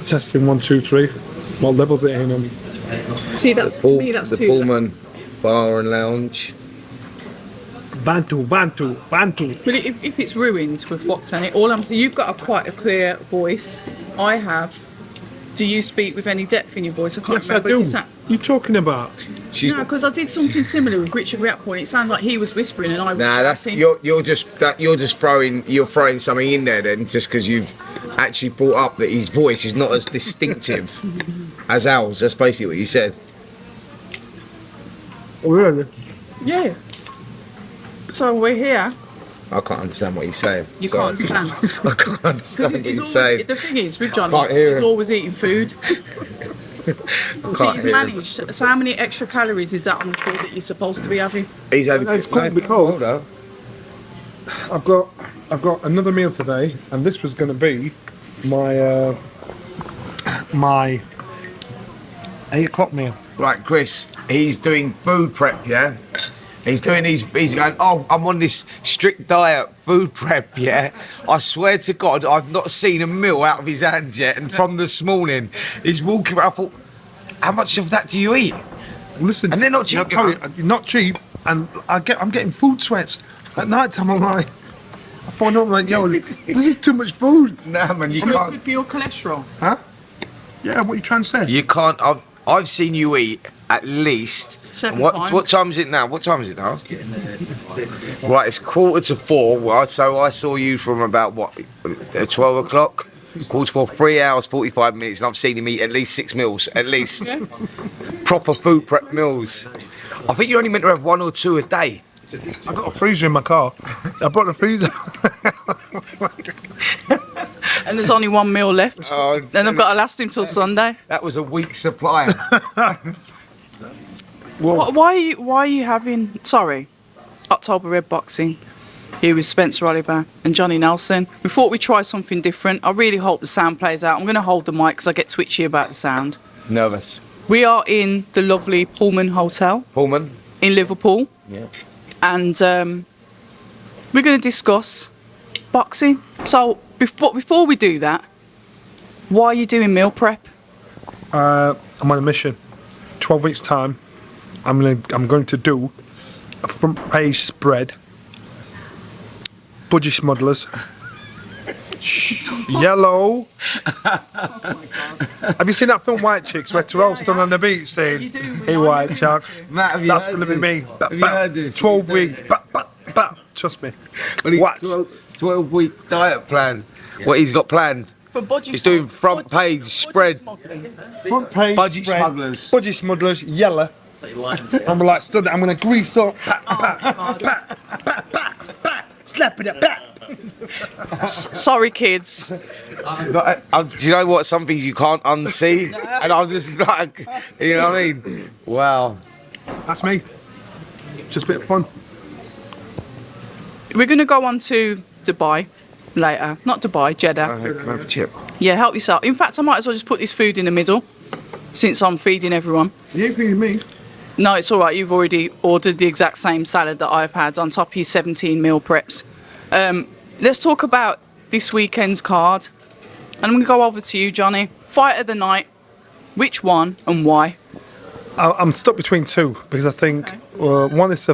Testing 1, 2, 3. What level's it in on? See, that to me, that's the too. Pullman Bar and Lounge. Bantu. But if it's ruined with what's in it, all I'm saying, you've got quite a clear voice. I have. Do you speak with any depth in your voice? I can't Yes, I remember. do. You talking about? No, because I did something similar with Richard Riappoint. It sounded like he was whispering and I was. Nah, that's you're just throwing something in there then, just because you've actually brought up that his voice is not as distinctive as ours. That's basically what you said. Oh, really? Yeah. So we're here. I can't understand what he's saying. You can't understand. I can't understand what he's saying. The thing is, with John, Can't hear he's him. always eating food. See, he's hear him. managed. So how many extra calories is that on the food that you're supposed to be having? He's having. It's cool because I've got another meal today, and this was going to be my my 8 o'clock meal. Right, Chris. He's doing food prep. Yeah. He's going, oh, I'm on this strict diet, food prep, yeah? I swear to God, I've not seen a meal out of his hands yet, and from this morning, he's walking around, I thought, how much of that do you eat? Listen, and they're not cheap. I'll tell you, you're not cheap, and I'm getting food sweats. At night time, I'm like, I find out, I'm like, yo, this is too much food. Nah, man, you And it's can't. good for your cholesterol. Huh? Yeah, what are you trying to say? You can't, I've seen you eat at least. 7 What times. time is it now? What time is it now? Right, it's 3:45. Well, so I saw you from about, 12 o'clock? 3:45, 3 hours, 45 minutes, and I've seen him eat at least 6 meals, at least. Yeah. Proper food prep meals. I think you're only meant to have 1 or 2 a day. I've got a freezer in my car. I brought the freezer. And there's only 1 meal left. Oh, Then I've got to last him till Sunday. that was a week's supply. Why are you having? Sorry, October Red Boxing. Here with Spencer Oliver and Johnny Nelson. We thought we'd try something different. I really hope the sound plays out. I'm going to hold the mic because I get twitchy about the sound. Nervous. We are in the lovely Pullman Hotel Pullman. in Liverpool. Yeah. And we're going to discuss boxing. So, before we do that, why are you doing meal prep? I'm on a mission. 12 weeks time, I'm going to do a front page spread. Budgie smugglers. Yellow. Have you seen that film White Chicks where Terrell's stood on the beach saying, You do, "Hey, white chick, Matt, have you that's heard going to be this? me." Have you heard this? 12 weeks. Trust me. Watch. 12-week diet plan. What he's got planned. He's doing front page spread. Front page Budgie spread. smugglers. Budgie smugglers. Yellow. I'm like stood there. I'm going to grease up. Slap it up. Sorry, kids. Do you know what? Some things you can't unsee, and I'm just like, you know what I mean? Wow. That's me. Just a bit of fun. We're going to go on to Dubai later. Not Dubai, Jeddah. Can I have a chip? Yeah, help yourself. In fact, I might as well just put this food in the middle, since I'm feeding everyone. You ain't feeding me. No, it's all right. You've already ordered the exact same salad that I've had on top of your 17 meal preps. Let's talk about this weekend's card. And I'm going to go over to you, Johnny. Fight of the night. Which one and why? I'm stuck between two because I think one is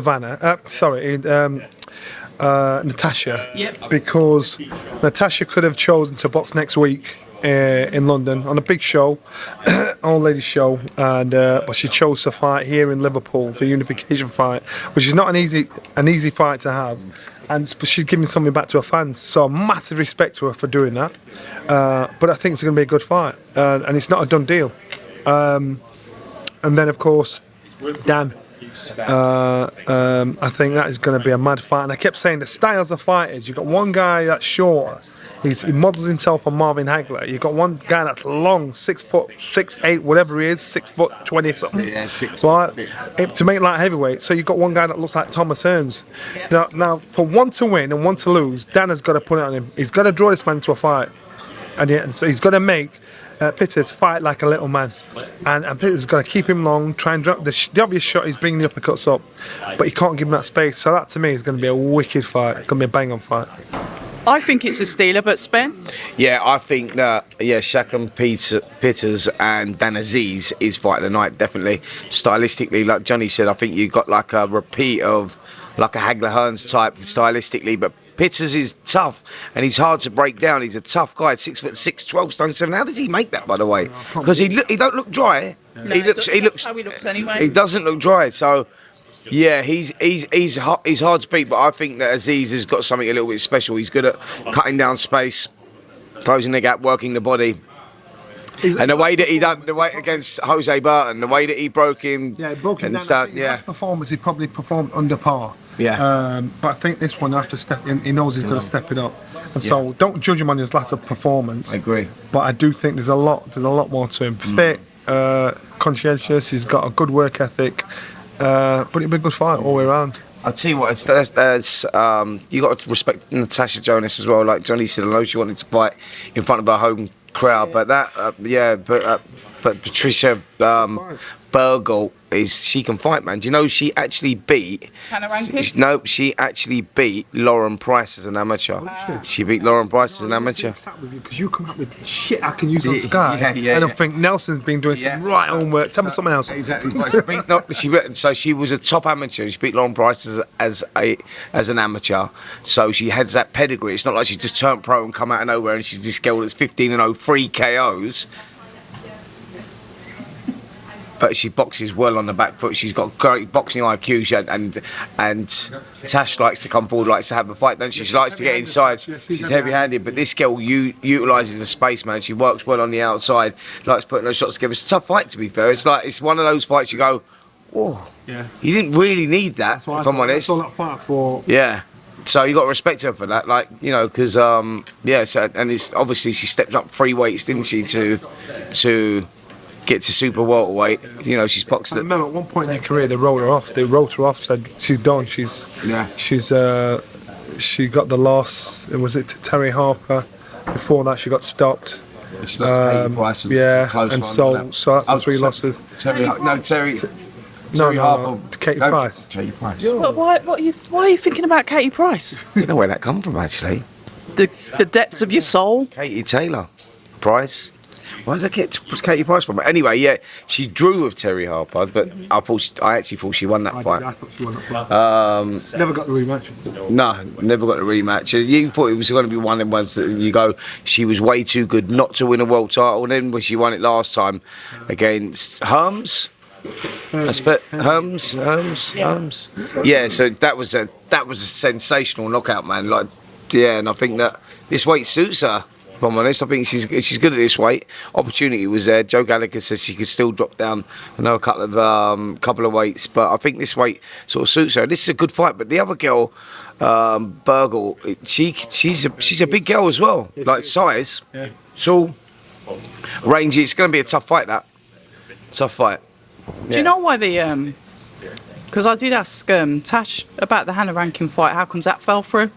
Natasha. Yep. Because Natasha could have chosen to box next week in London on a big show, old lady show, and but she chose to fight here in Liverpool for a unification fight, which is not an easy fight to have, but she's giving something back to her fans. So massive respect to her for doing that. But I think it's going to be a good fight, and it's not a done deal. And then of course, Dan. I think that is going to be a mad fight. And I kept saying the styles of fighters. You've got one guy that's short. He models himself on Marvin Hagler. You've got one guy that's long, 6 foot, 6'8", whatever he is, 6 foot 20 something. Yeah, 6 Right? To make light heavyweight. So you've got one guy that looks like Thomas Hearns. Now, for one to win and one to lose, Dan has got to put it on him. He's got to draw this man to a fight, and so he's got to make Pettis fight like a little man, and Pettis is going to keep him long, try and drop the obvious shot. He's bringing the uppercuts up, but he can't give him that space. So that to me is going to be a wicked fight. It's going to be a bang-on fight. I think it's a stealer, but Spen? Yeah, I think that Shakram Peters and Dan Aziz is fight of the night, definitely. Stylistically, like Johnny said, I think you got like a repeat of like a Hagler Hearns type stylistically, but Peters is tough and he's hard to break down. He's a tough guy, 6'6", 12 stone 7. How does he make that, by the way? Because he don't look dry. No, He looks how he looks anyway. He doesn't look dry, so. Yeah, he's hard to beat, but I think that Aziz has got something a little bit special. He's good at cutting down space, closing the gap, working the body, and the way that he done the way against Jose Burton, the way that he broke him, broke him down. Last performance, he probably performed under par. Yeah. But I think this one, after step in, he knows he's got to step it up, and so don't judge him on his latter performance. I agree. But I do think there's a lot more to him. Fit, conscientious. He's got a good work ethic. But it'll be a good fight all the way around. I'll tell you what, you got to respect Natasha Jonas as well. Like Johnny said, I know she wanted to fight in front of her home crowd, but but Patricia Burgle she can fight, man. Do you know she actually beat? Hannah Rankin? No, she actually beat Lauren Price as an amateur. She beat Lauren Price as an amateur. Because you come up with shit I can use on Sky, and I think Nelson's been doing some right homework. Tell me something else. Exactly. So she was a top amateur. She beat Lauren Price as an amateur. So she has that pedigree. It's not like she just turned pro and come out of nowhere and she's this girl that's 15-0, 3 KOs. But she boxes well on the back foot. She's got great boxing IQ, and Tash likes to come forward, likes to have a fight, don't she? She likes to get inside. She's heavy-handed, but this girl utilises the space, man. She works well on the outside, likes putting those shots together. It's a tough fight, to be fair. It's one of those fights you go, whoa, you didn't really need that, if I'm honest. That's all that fight for. Yeah. So you got to respect her for that, like, you know, because so, and it's obviously she stepped up 3 weights, didn't she, to get to super welterweight. You know, she's boxed. I remember at one point in her career they wrote her off. They wrote her off, said she's done. She got the loss. Was it to Terry Harper? Before that, she got stopped. She lost Katie Price. And so that's the 3 losses. Terry No, Katie Price. Katie Price. But why are you thinking about Katie Price? You know where that come from, actually? The depths of your soul? Katie Taylor. Price. Where did I get Katie Price from? Anyway, yeah, she drew with Terry Harper, but I actually thought she won that fight. I thought she won that fight. Never got the rematch. No, never got the rematch. You thought it was going to be one of them ones that you go, she was way too good not to win a world title. And then when she won it last time against Herms. That's Herms. Yeah, so that was a sensational knockout, man. Like, yeah, and I think that this weight suits her. If I'm honest, I think she's good at this weight. Opportunity was there. Joe Gallagher says she could still drop down another couple of weights, but I think this weight sort of suits her. This is a good fight, but the other girl, Burgle, she's a big girl as well, like size, tall, rangy. It's going to be a tough fight. Tough fight. Do you know why because I did ask Tash about the Hannah Rankin fight. How comes that fell through?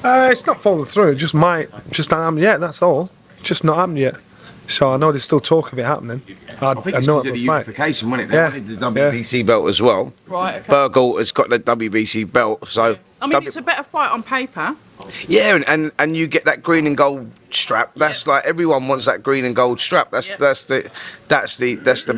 It's not fallen through. It just not happened yet. That's all. Just not happened yet. So I know there's still talk of it happening. I know it will fight. Unification, wasn't it? They wanted the WBC belt as well. Right. Okay. Burgle has got the WBC belt, so. I mean, it's a better fight on paper. Yeah, and you get that green and gold strap. That's like everyone wants that green and gold strap. That's the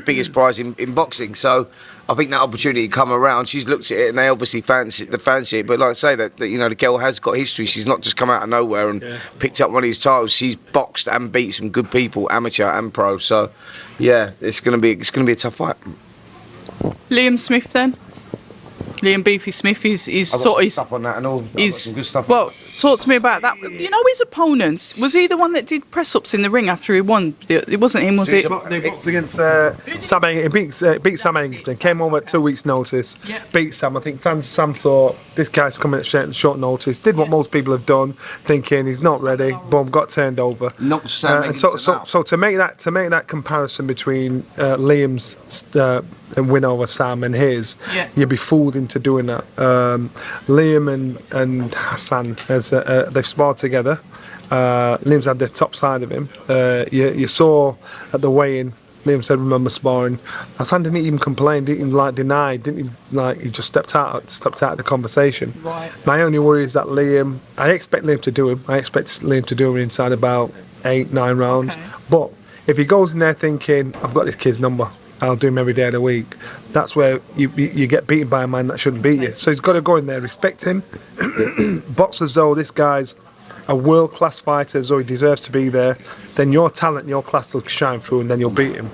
biggest prize in boxing. So I think that opportunity come around. She's looked at it and they obviously fancy it. But like I say, that you know, the girl has got history. She's not just come out of nowhere and picked up one of these titles. She's boxed and beat some good people, amateur and pro. So yeah, it's gonna be a tough fight. Liam Smith then. Liam Beefy Smith is sort of stuff on that and all. He's good stuff. Well, talk to me about that. You know, his opponent, was he the one that did press ups in the ring after he won? It wasn't him, was it? They boxed against Sam. He beat Sam Eggleston. Came over at 2 weeks' notice. Yeah. Beat Sam. I think Sam thought this guy's coming at short notice. Did what most people have done, thinking he's not ready. Boom, got turned over. Knocked Sam Eggleston out. So to make that comparison between Liam's win over Sam and his, you'd be fooled into doing that. Liam and Hassan, they've sparred together. Liam's had the top side of him. You saw at the weigh-in, Liam said, remember sparring. Hassan didn't even complain, didn't even like deny, didn't even like, he just stepped out of the conversation. Right. My only worry is that I expect Liam to do him. I expect Liam to do him inside about 8-9 rounds. Okay. But if he goes in there thinking, I've got this kid's number, I'll do him every day of the week, that's where you get beaten by a man that shouldn't beat you. So he's got to go in there, respect him, box as though this guy's a world-class fighter, as though he deserves to be there. Then your talent, your class will shine through, and then you'll beat him.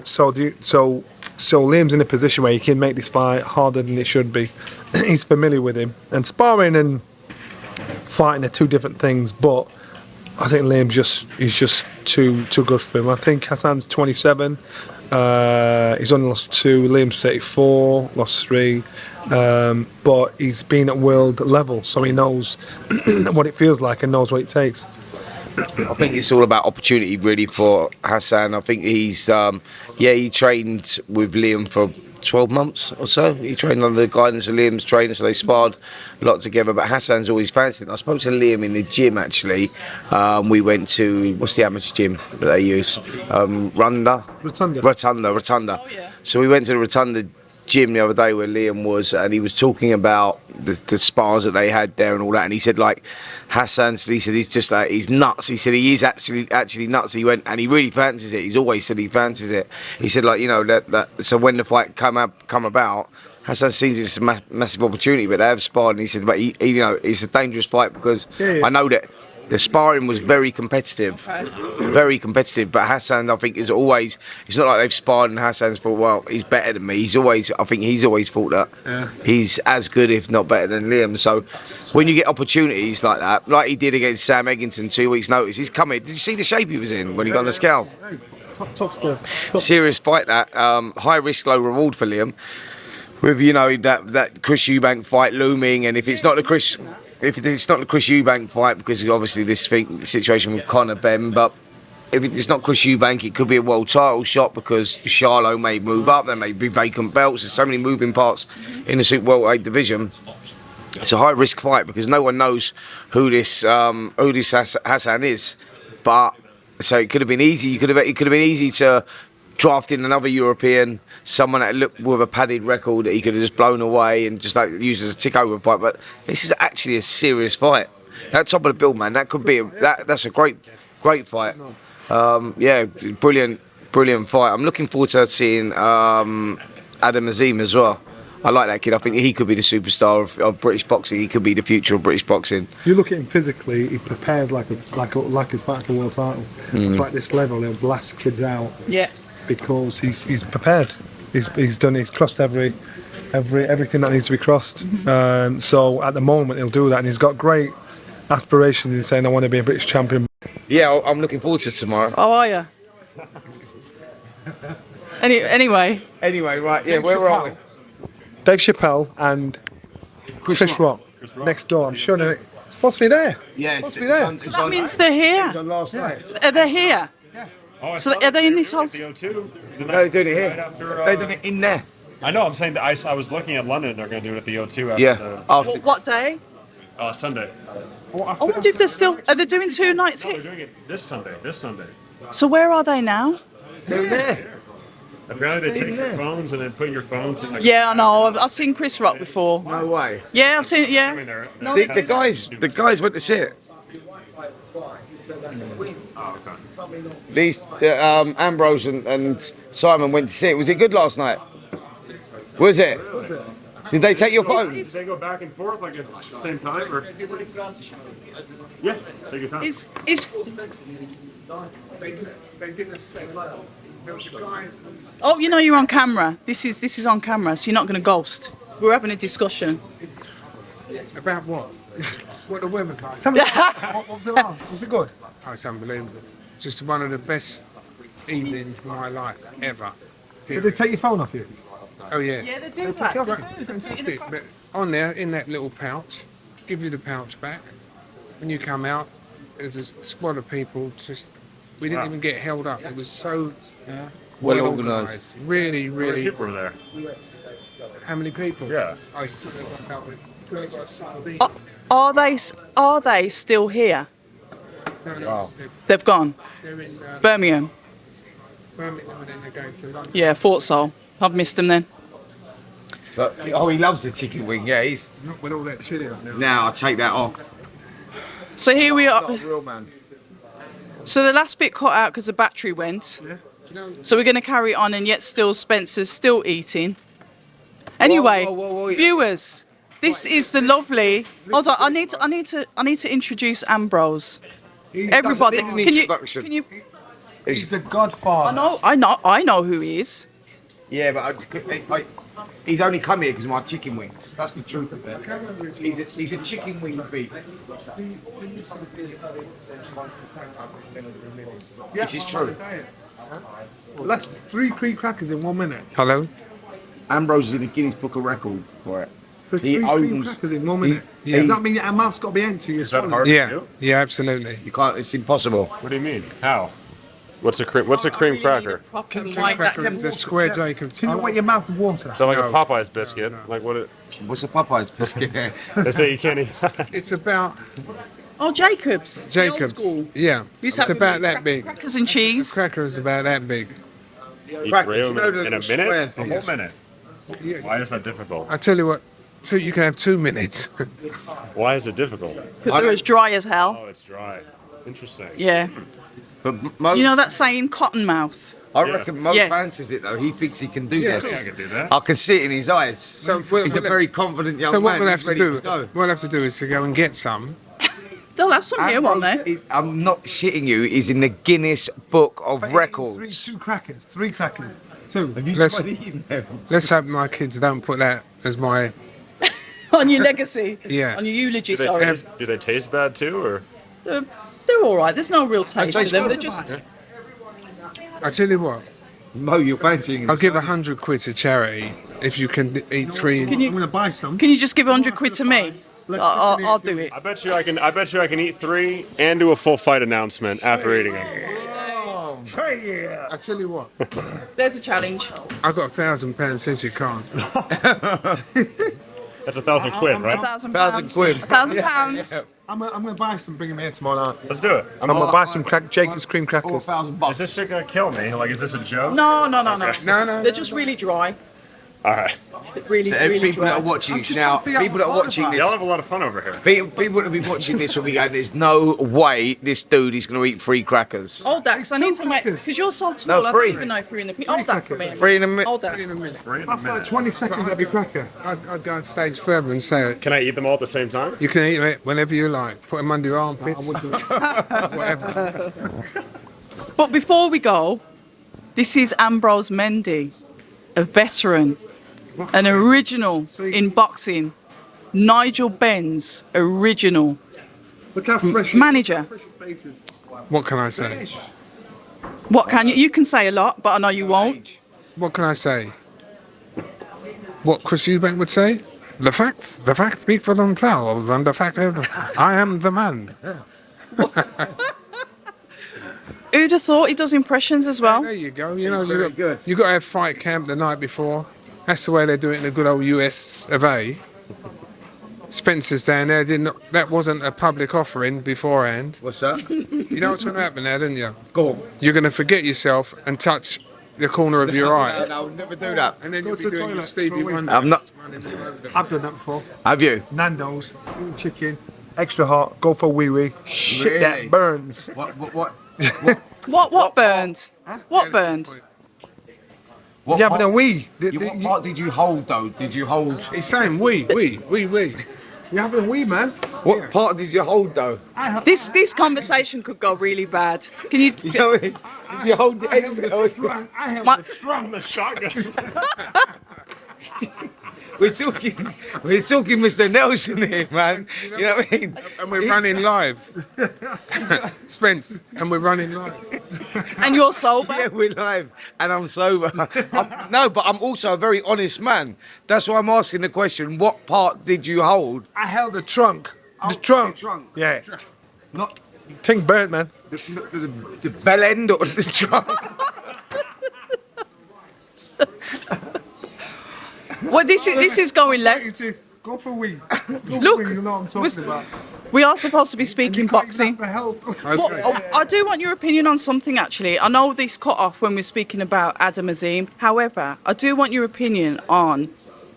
So Liam's in a position where he can make this fight harder than it should be. He's familiar with him, and sparring and fighting are two different things. But I think Liam's just too good for him. I think Hassan's 27. He's only lost 2. Liam's 34, lost 3. But he's been at world level, so he knows what it feels like and knows what it takes. I think it's all about opportunity, really, for Hassan. I think he's, he trained with Liam for 12 months or so. He trained under the guidance of Liam's trainer, so they sparred a lot together. But Hassan's always fancied it. I spoke to Liam in the gym, actually. We went to, what's the amateur gym that they use? Rotunda. Oh, yeah. So we went to the Rotunda gym the other day where Liam was, and he was talking about the spars that they had there and all that, and he said, like, he said he's just like, he's nuts. He said he is actually nuts. He went, and he really fancies it. He's always said he fancies it. He said, like, you know, that so when the fight come about, Hassan sees it's a massive opportunity, but they have sparred, and he said, but he you know, it's a dangerous fight because I know that the sparring was very competitive, but Hassan, I think, is always, it's not like they've sparred and Hassan's thought, well, he's better than me. I think he's always thought that he's as good, if not better than Liam. So when you get opportunities like that, like he did against Sam Eggington 2 weeks notice, he's coming. Did you see the shape he was in when he got on the scale? Serious fight, that. High risk, low reward for Liam. With, you know, that Chris Eubank fight looming, and if it's not the Chris Eubank fight, because obviously this situation with Conor Ben, but if it's not Chris Eubank, it could be a world title shot, because Charlo may move up, there may be vacant belts, there's so many moving parts in the super welterweight division. It's a high risk fight because no one knows who this Hassan is, but so it could have been easy. It could have been easy to draft in another European, someone that looked with a padded record that he could have just blown away and just like used as a tick over fight. But this is actually a serious fight. That top of the bill, man, that could be that's a great fight. Brilliant fight. I'm looking forward to seeing Adam Azim as well. I like that kid. I think he could be the superstar of British boxing. He could be the future of British boxing. You look at him physically; he prepares like he's fighting for a world title. It's like this level, he'll blast kids out. Yeah. Because he's prepared. He's crossed everything that needs to be crossed. So at the moment he'll do that, and he's got great aspirations in saying, I want to be a British champion. Yeah, I'm looking forward to tomorrow. Oh, are you? Anyway, right, yeah, where are we? Dave Chappelle and Chris Rock next door. I'm sure they're supposed to be there. Yeah, supposed to be there. that means they're here. Last night. Are they here? So are they in this house? The O2. No, they're doing it here. Right after, They're doing it in there. I know. I'm saying that I was looking at London. They're going to do it at the O2 after Yeah. After, What day? Sunday. I wonder if they're still. Are they doing 2 nights No, they're here? doing it this Sunday. So where are they now? they're in there. Apparently they take your phones and then put your phones in. Like, Yeah, I know. I've seen Chris Rock before. No way. Yeah, I've seen it. I mean, Yeah. they're- No, The guys went to see it. Oh, okay. These Ambrose and Simon went to see it. Was it good last night? Was it? Did they take your phone? Did they go back and forth like at the same time, or? Yeah, take your time. Is Oh, you know you're on camera. This is on camera, so you're not going to ghost. We're having a discussion. About what? What the weather's like? What was it like? Was it good? Oh, it's unbelievable. Just one of the best evenings of my life ever. Did they take your phone off you? Oh yeah. Yeah, they do that. They do. Fantastic. But on there, in that little pouch, give you the pouch back. When you come out, there's a squad of people. We didn't even get held up. It was so Well organised. Really, How many really. people were there? How many people? Yeah. Are they still here? No, They've gone. they're in. Birmingham. Birmingham and then they're going to London. Yeah, thought so. I've missed him then. But, oh, he loves the chicken wing. Yeah, he's. Not with all that chili up there. Now I take that off. So here we Not are. a real man. So the last bit cut out because the battery went. Yeah. You know, So we're going to carry on, and yet still Spencer's still eating. Anyway, whoa. viewers, this is the lovely. Hold on, I need to introduce Ambrose. Everybody, need an can you? introduction. Can you? He's the godfather. I know who he is. Yeah, but he's only come here because of my chicken wings. That's the truth of it. He's a chicken wing beef. This is true. Well, that's 3 cream crackers in 1 minute. hello? Ambrose is in the Guinness Book of Record for it. For He 3 cream owns- crackers in 1 minute. Yeah. Does that mean your mouth's got to be empty? Is that hard to Yeah, do? yeah, absolutely. You can't. It's impossible. What do you mean? How? What's a cream cracker? Cracker is the square Jacobs. Can you wet your mouth with water? Is that like No. a Popeye's biscuit? Like what? What's a Popeye's biscuit? They say you can't eat. It's about Oh, Jacobs. the old Jacobs. school. Yeah, Used it's to have about that big. Crackers and cheese. Cracker is about that big. Eat Crackers, three of you know them in the a square minute? A things. whole minute. Why is that difficult? I tell you what, so you can have 2 minutes. Why is it difficult? Because they're as dry as hell. Oh, it's dry. Interesting. Yeah. But most, You know that saying, cotton mouth? I reckon Mo Yes. fancies it though. He thinks he can do I this. can do that. I can see it in his eyes. So He's a very confident young So what man. we'll have He's to ready do, go. what we'll have to do is to go and get some. They'll have some here, won't they? I'm not shitting you. He's in the Guinness Book of Records. 2 crackers. 3 crackers. 2. Let's hope my kids don't put that as my. On your legacy. Yeah. On your eulogy, Do they, sorry. do they taste bad too, or? They're all right. There's no real taste to taste them. good. They're just. I tell you what, Mo, you're fancying him. I'll give 100 quid to charity if you can eat 3. Can you- I'm going to buy some. Can you just give 100 quid to me? I'll do it. I bet you I can eat 3 and do a full fight announcement after eating them. I tell you what, There's a challenge. I got £1,000 since you can't. That's 1,000 quid, right? £1,000. £1,000. £1,000. I'm going to buy some, bring them here tomorrow night. Let's do it. I'm going to buy some Jacob's cream crackers. $4,000. Is this shit gonna kill me? Like, is this a joke? No. No. They're just really dry. All right. Really, So really people that dry. are watching this just now, trying to figure out people that are what's watching Y'all this, have a lot of fun over here. people that will be watching this will be going, there's no way this dude is going to eat 3 crackers. Hold that, because I need to make. Because you're so tall, No, I free. don't even know if you're in the. Hold that for me. 3 in a minute. Hold that. In a minute. 3 in a That's like minute. 20 seconds every cracker. I'd go a stage further and say it. Can I eat them all at the same time? You can eat it whenever you like. Put them under your armpits. Whatever. But before we go, this is Ambrose Mendy, a veteran, an original in boxing. Nigel Ben's original Look how fresh manager. fresh his face is. What can I say? What can you? You can say a lot, but I know you won't. What can I say? What Chris Eubank would say? The facts speak for themselves, and the fact is, I am the man. Who'd have thought he does impressions as well? There you go. You know, very good. you got to have fight camp the night before. That's the way they do it in the good old US of A. Spencer's down there. That wasn't a public offering beforehand. What's that? You know what's going to happen now, didn't you? Go on. You're going to forget yourself and touch the corner of your eye. No, I'll never do that. And then Go you'll to be the doing your toilet Stevie for a week. Wonder. I'm not. I've done that before. Have you? Nando's, chicken, extra hot, go for wee wee. Shit, Really? that burns. What? What burned? What burned? What You having a part- wee? What part did you hold though? Did you hold? He's saying we. You having a wee, man? What part did you hold though? This conversation could go really bad. Can you? You know what I mean? Did you hold the end bit? I have My- From the shotgun. We're talking Mr. Nelson here, man. You know what I mean? And we're running live. Spence, and we're running live. And you're sober. Yeah, we're live, and I'm sober. No, but I'm also a very honest man. That's why I'm asking the question: what part did you hold? I held the trunk. Oh, The trunk. the trunk. Yeah. Not Thing burnt, man. the bell end or the trunk. Well, this is going left. Go for a wee. Look, You know what I'm was- talking about. We are supposed to be speaking boxing. Well, I do want your opinion on something, actually. I know this cut off when we're speaking about Adam Azim. However, I do want your opinion on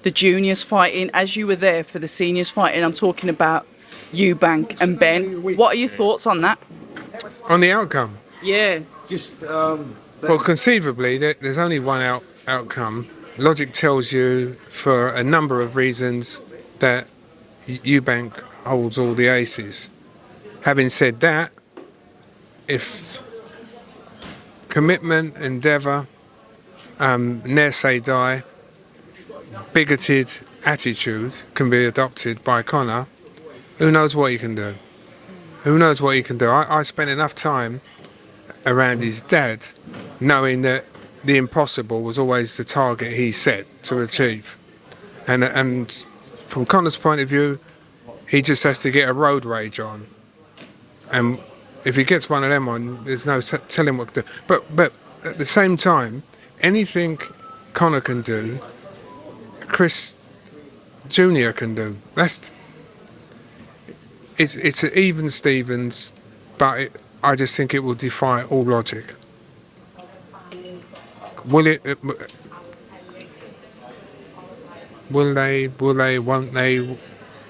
the juniors fighting, as you were there for the seniors fighting. I'm talking about Eubank and Ben. What are your thoughts on that? On the outcome. Yeah. Well, conceivably, there's only one outcome. Logic tells you, for a number of reasons, that Eubank holds all the aces. Having said that, if commitment, endeavour, ne'er say die, bigoted attitude can be adopted by Conor, who knows what he can do? Who knows what he can do? I spent enough time around his dad knowing that the impossible was always the target he set to achieve. And from Conor's point of view, he just has to get a road rage on. And if he gets one of them on, there's no telling what to do. But at the same time, anything Conor can do, Chris Jr. can do. It's an even Stevens, but I just think it will defy all logic. Will it? Will they? Will they? Won't they?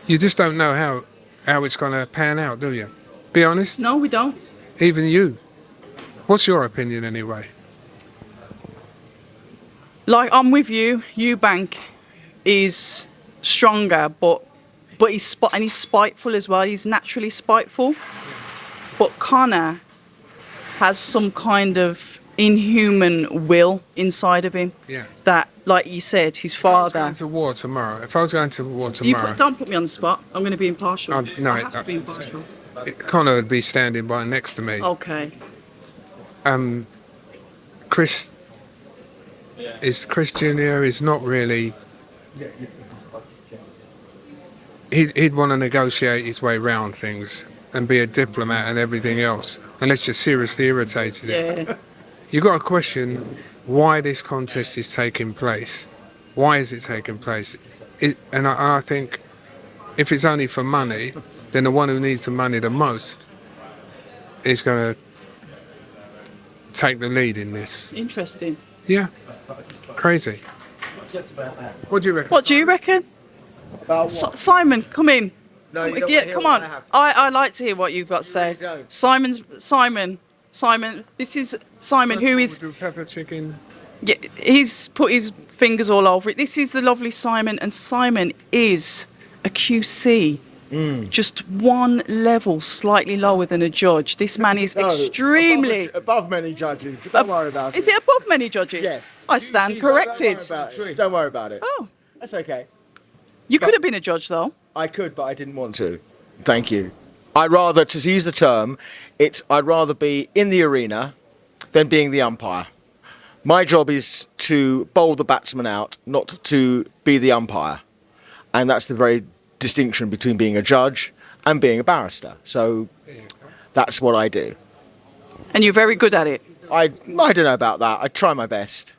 You just don't know how it's going to pan out, do you? Be honest. No, we don't. Even you. What's your opinion anyway? Like, I'm with you. Eubank is stronger, but he's spiteful as well. He's naturally spiteful. But Conor has some kind of inhuman will inside of him. Yeah. That, like you said, his father. If I was going to war tomorrow, Don't put me on the spot. I'm going to be impartial. No, I have to be impartial. Conor would be standing right next to me. Okay. Chris Jr. is not really. He'd want to negotiate his way round things and be a diplomat and everything else, unless you're seriously irritated. Yeah. You've got to question why this contest is taking place. Why is it taking place? And I think if it's only for money, then the one who needs the money the most is going to take the lead in this. Interesting. Yeah. Crazy. What do you reckon? What do you reckon? Simon, come in. No, you don't Yeah, wanna hear come what on. I have. I like to hear what you've got to say. No, you Simon. This is Simon, who is. We'll do pepper chicken. Yeah, he's put his fingers all over it. This is the lovely Simon, and Simon is a QC. Just one level slightly lower than a judge. This man is extremely. above many judges. Don't worry about it. Is it above many judges? Yes. I stand corrected. Don't worry about it. Oh, That's okay. you could have been a judge though. I could, but I didn't want to. Thank you. I'd rather, to use the term, I'd rather be in the arena than being the umpire. My job is to bowl the batsman out, not to be the umpire. And that's the very distinction between being a judge and being a barrister. So that's what I do. And you're very good at it. I don't know about that. I try my best.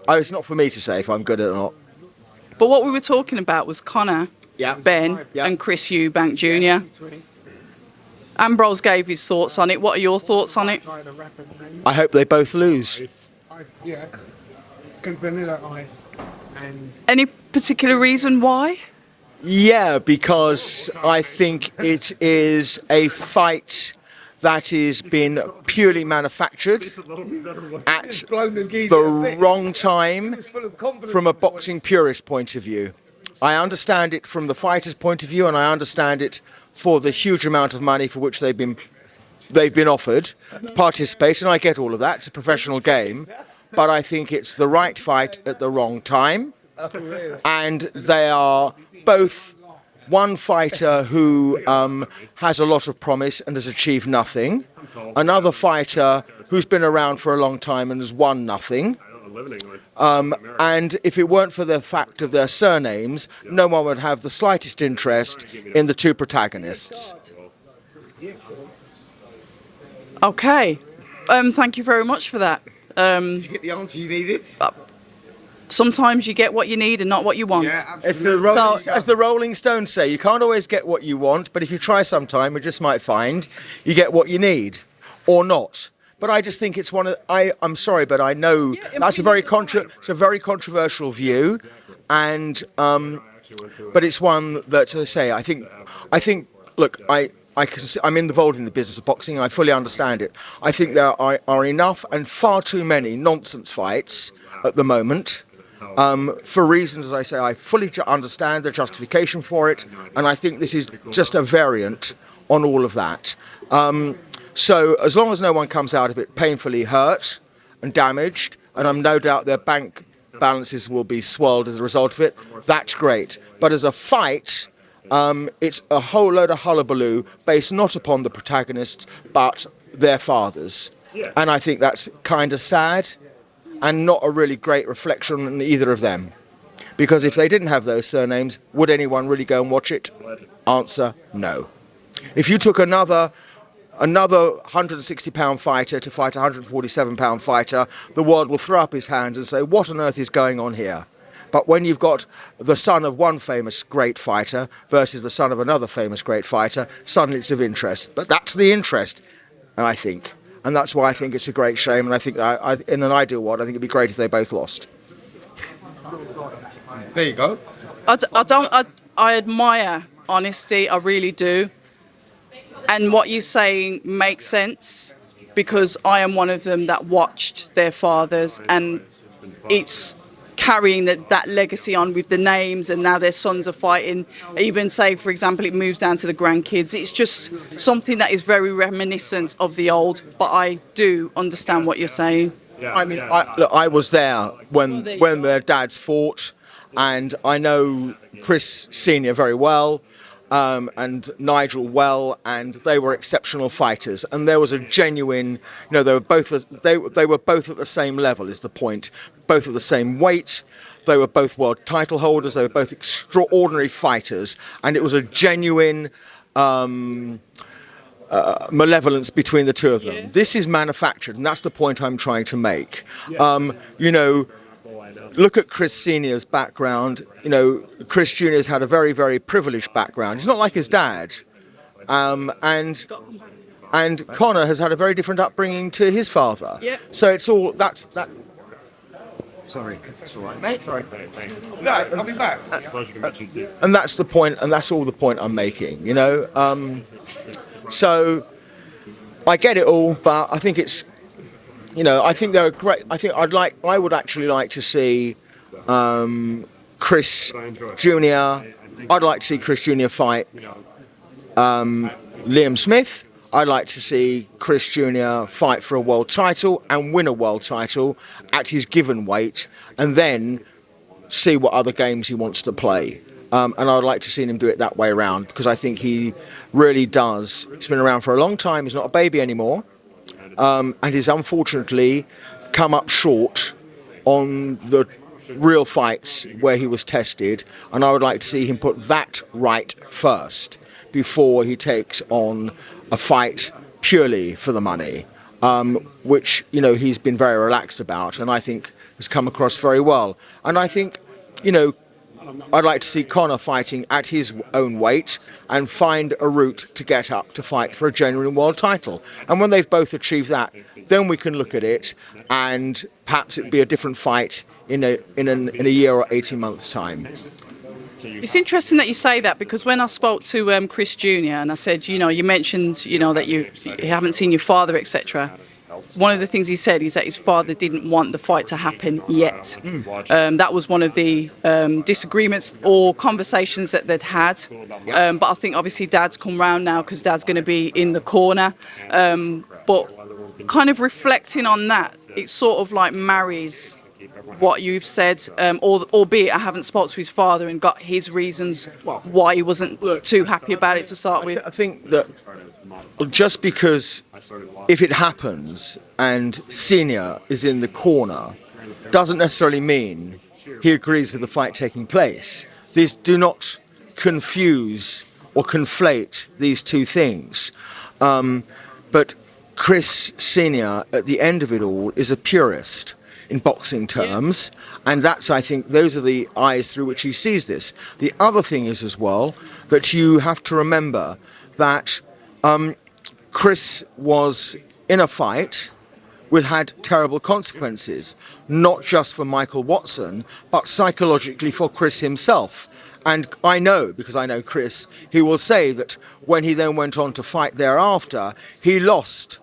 It's not for me to say if I'm good or not. But what we were talking about was Conor, Yeah. Ben, Yeah. and Chris Eubank Jr. Ambrose gave his thoughts on it. What are your thoughts on it? I hope they both lose. Yeah. Vanilla ice and Any particular reason why? Yeah, because I think it is a fight that has been purely manufactured at the wrong time from a boxing purist point of view. I understand it from the fighter's point of view, and I understand it for the huge amount of money for which they've been offered to participate, and I get all of that. It's a professional game, but I think it's the right fight at the wrong time, and they are both one fighter who has a lot of promise and has achieved nothing, another fighter who's been around for a long time and has won nothing. And if it weren't for the fact of their surnames, no one would have the slightest interest in the two protagonists. Okay. Thank you very much for that. Did you get the answer you needed? sometimes you get what you need and not what you want. As So- as the Rolling Stones say, you can't always get what you want, but if you try sometime, you just might find you get what you need, or not. But I just think it's one of I'm sorry, but I know that's it's a very controversial view, and but it's one that, as I say, I think look, I'm involved in the business of boxing. I fully understand it. I think there are enough and far too many nonsense fights at the moment. For reasons, as I say, I fully understand the justification for it, and I think this is just a variant on all of that. So as long as no one comes out of it painfully hurt and damaged, and I'm no doubt their bank balances will be swelled as a result of it, that's great. But as a fight, it's a whole load of hullabaloo based not upon the protagonists, but their fathers. And I think that's kind of sad and not a really great reflection on either of them. Because if they didn't have those surnames, would anyone really go and watch it? Answer, no. If you took another 160-pound fighter to fight a 147-pound fighter, the world will throw up his hands and say, what on earth is going on here? But when you've got the son of one famous great fighter versus the son of another famous great fighter, suddenly it's of interest. But that's the interest, I think. And that's why I think it's a great shame. And I think in an ideal world, I think it'd be great if they both lost. There you go. I admire honesty, I really do. And what you're saying makes sense, because I am one of them that watched their fathers, and it's carrying that legacy on with the names, and now their sons are fighting. Even say, for example, it moves down to the grandkids. It's just something that is very reminiscent of the old, but I do understand what you're saying. I mean, I was there when their dads fought, and I know Chris Senior very well. And Nigel well, and they were exceptional fighters. And there was a genuine, they were both at the same level. Is the point? Both at the same weight. They were both world title holders. They were both extraordinary fighters, and it was a genuine malevolence between the two of them. Yes. This is manufactured, and that's the point I'm trying to make. Look at Chris Senior's background. Chris Junior's had a very, very privileged background. He's not like his dad. And Conor has had a very different upbringing to his father. Yeah. So it's all that. Sorry, that's all right, mate. Sorry. No, I'll be back. Pleasure to meet you too. And that's the point, and that's all the point I'm making. So I get it all, but I think it's. I think they're great. I would actually like to see Chris Jr. I'd like to see Chris Jr. fight Liam Smith. I'd like to see Chris Jr. fight for a world title and win a world title at his given weight, and then see what other games he wants to play. And I'd like to see him do it that way around, because I think he really does. He's been around for a long time. He's not a baby anymore. And he's unfortunately come up short on the real fights where he was tested, and I would like to see him put that right first before he takes on a fight purely for the money, which he's been very relaxed about, and I think has come across very well. And I think I'd like to see Conor fighting at his own weight and find a route to get up to fight for a genuine world title. And when they've both achieved that, then we can look at it, and perhaps it'd be a different fight in a year or 18 months' time. It's interesting that you say that, because when I spoke to Chris Jr. and I said, you mentioned, that you haven't seen your father, etc. One of the things he said is that his father didn't want the fight to happen yet. That was one of the disagreements or conversations that they'd had. But I think obviously Dad's come round now, because Dad's going to be in the corner. But kind of reflecting on that, it sort of like marries what you've said, albeit I haven't spoke to his father and got his reasons why he wasn't too happy about it to start with. I think that just because if it happens and Senior is in the corner doesn't necessarily mean he agrees with the fight taking place. These do not confuse or conflate these two things. But Chris Senior, at the end of it all, is a purist. in boxing terms, and that's, I think, those are the eyes through which he sees this. The other thing is as well that you have to remember that Chris was in a fight which had terrible consequences, not just for Michael Watson, but psychologically for Chris himself. And I know, because I know Chris, he will say that when he then went on to fight thereafter, he lost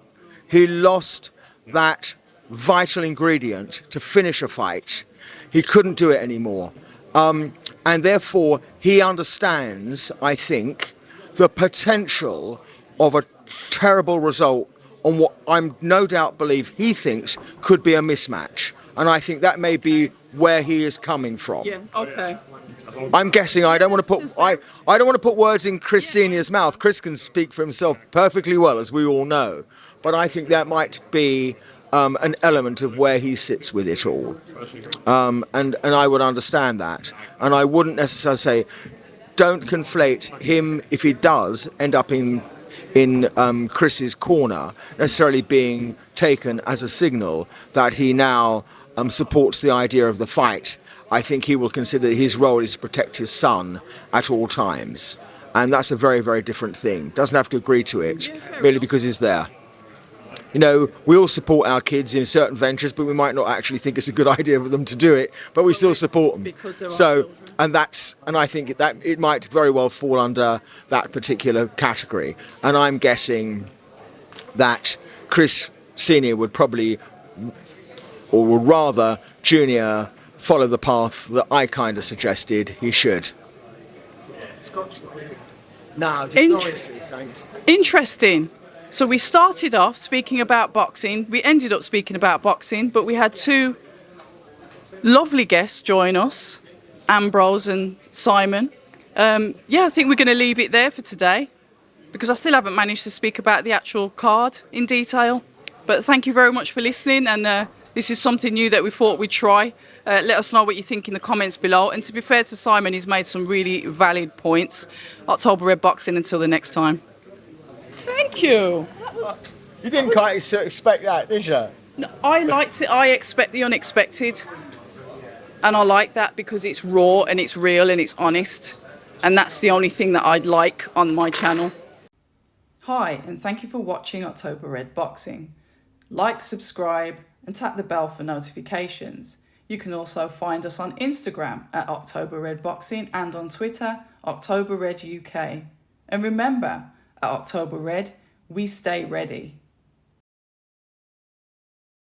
that vital ingredient to finish a fight. He couldn't do it anymore. And therefore, he understands, I think, the potential of a terrible result on what I'm no doubt believe he thinks could be a mismatch. And I think that may be where he is coming from. Yeah, okay. I'm guessing. I don't want to put words in Chris Senior's mouth. Chris can speak for himself perfectly well, as we all know. But I think that might be an element of where he sits with it all. And I would understand that. And I wouldn't necessarily say, don't conflate him, if he does end up in Chris's corner, necessarily being taken as a signal that he now supports the idea of the fight. I think he will consider his role is to protect his son at all times. And that's a very, very different thing. Doesn't have to agree to it, merely because he's there. You know, we all support our kids in certain ventures, but we might not actually think it's a good idea for them to do it, but we still support them. Because there are So, children. and I think that it might very well fall under that particular category. And I'm guessing that Chris Senior would probably, or would rather Junior, follow the path that I kind of suggested he should. No, just Int- thanks. Interesting. So we started off speaking about boxing. We ended up speaking about boxing, but we had two lovely guests join us, Ambrose and Simon. I think we're going to leave it there for today because I still haven't managed to speak about the actual card in detail. But thank you very much for listening, and this is something new that we thought we'd try. Let us know what you think in the comments below. And to be fair to Simon, he's made some really valid points. October Red Boxing until the next time. Thank you. You didn't quite expect that, did you? No, I liked it. I expect the unexpected. And I like that because it's raw and it's real and it's honest. And that's the only thing that I'd like on my channel. Hi, and thank you for watching October Red Boxing. Like, subscribe, and tap the bell for notifications. You can also find us on Instagram at October Red Boxing and on Twitter, October Red UK. And remember, at October Red, we stay ready.